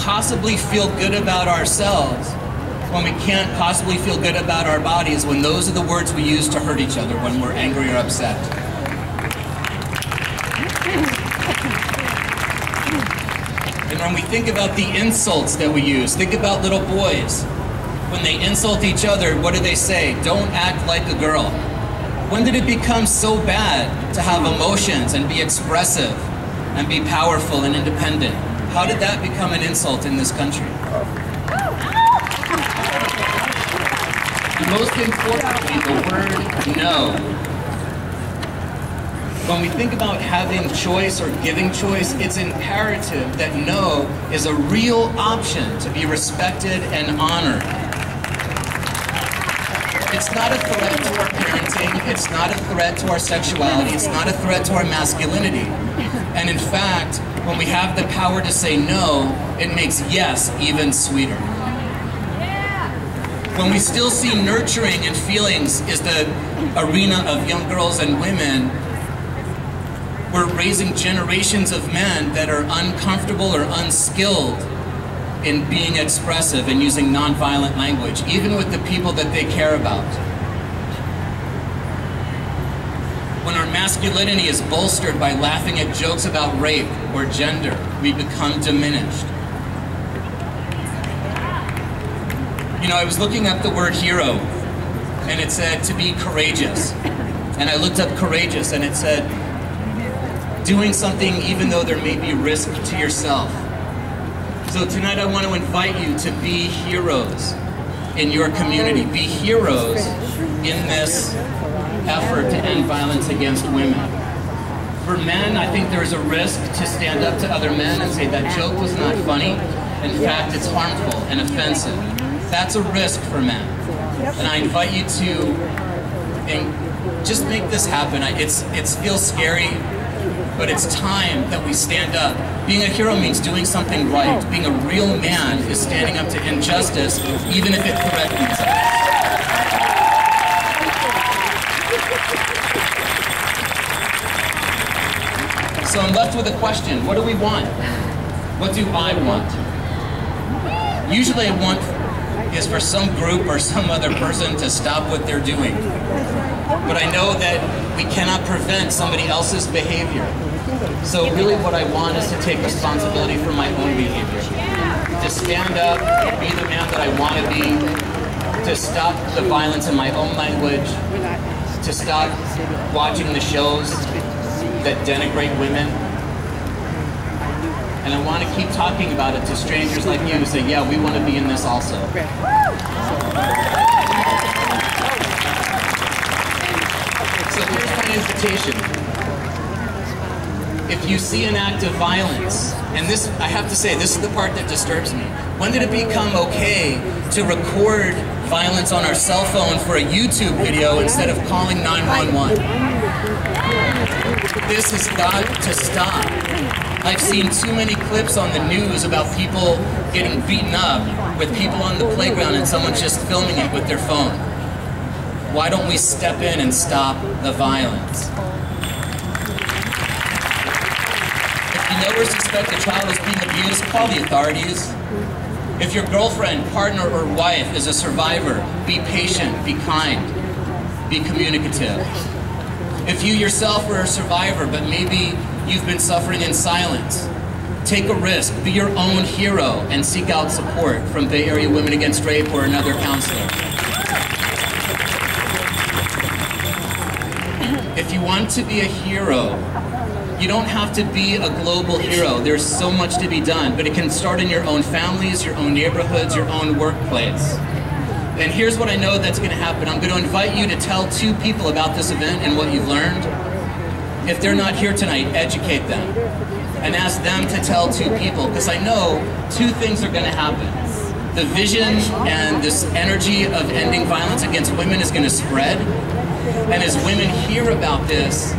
possibly feel good about ourselves when we can't possibly feel good about our bodies, when those are the words we use to hurt each other when we're angry or upset. And when we think about the insults that we use, think about little boys. When they insult each other, what do they say? Don't act like a girl. When did it become so bad to have emotions and be expressive and be powerful and independent? How did that become an insult in this country? And most importantly, the word no. When we think about having choice or giving choice, it's imperative that no is a real option to be respected and honored. It's not a threat to our parenting, it's not a threat to our sexuality, it's not a threat to our masculinity. And in fact, when we have the power to say no, it makes yes even sweeter. When we still see nurturing and feelings is the arena of young girls and women, we're raising generations of men that are uncomfortable or unskilled in being expressive and using nonviolent language, even with the people that they care about. When our masculinity is bolstered by laughing at jokes about rape or gender, we become diminished. You know, I was looking up the word hero, and it said to be courageous. And I looked up courageous, and it said doing something even though there may be risk to yourself. So tonight I want to invite you to be heroes in your community. Be heroes in this effort to end violence against women. For men, I think there's a risk to stand up to other men and say that joke was not funny. In fact, it's harmful and offensive. That's a risk for men. And I invite you to just make this happen. It feels scary, but it's time that we stand up. Being a hero means doing something right. Being a real man is standing up to injustice, even if it threatens us. So I'm left with a question. What do we want? What do I want? Usually I want is for some group or some other person to stop what they're doing. But I know that we cannot prevent somebody else's behavior. So really what I want is to take responsibility for my own behavior. To stand up, be the man that I want to be, to stop the violence in my own language, to stop watching the shows that denigrate women. And I want to keep talking about it to strangers like you who say, yeah, we want to be in this also. So here's my invitation. If you see an act of violence, and this, I have to say, this is the part that disturbs me. When did it become okay to record violence on our cell phone for a YouTube video instead of calling 911? This has got to stop. I've seen too many clips on the news about people getting beaten up with people on the playground and someone just filming it with their phone. Why don't we step in and stop the violence? If you know or suspect a child is being abused, call the authorities. If your girlfriend, partner, or wife is a survivor, be patient, be kind, be communicative. If you yourself are a survivor, but maybe you've been suffering in silence, take a risk, be your own hero, and seek out support from Bay Area Women Against Rape or another counselor. If you want to be a hero, you don't have to be a global hero. There's so much to be done, but it can start in your own families, your own neighborhoods, your own workplace. And here's what I know that's going to happen. I'm going to invite you to tell 2 people about this event and what you've learned. If they're not here tonight, educate them and ask them to tell 2 people, because I know 2 things are going to happen. The vision and this energy of ending violence against women is going to spread. And as women hear about this,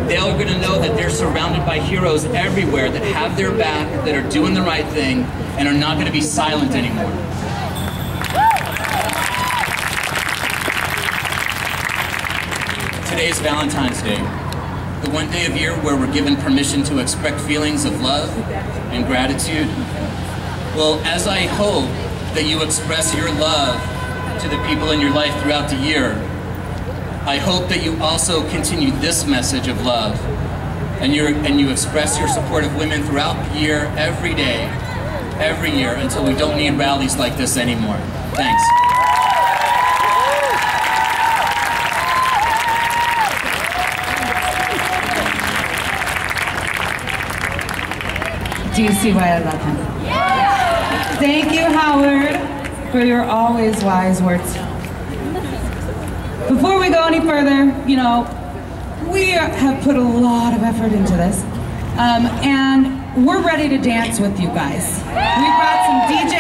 they are going to know that they're surrounded by heroes everywhere that have their back, that are doing the right thing, and are not going to be silent anymore. Today is Valentine's Day, the one day of year where we're given permission to express feelings of love and gratitude. Well, as I hope that you express your love to the people in your life throughout the year, I hope that you also continue this message of love, and you express your support of women throughout the year, every day, every year, until we don't need rallies like this anymore. Thanks. Do you see why I love him? Thank you, Howard, for your always wise words. Before we go any further, you know, we have put a lot of effort into this, and we're ready to dance with you guys. We brought some DJs.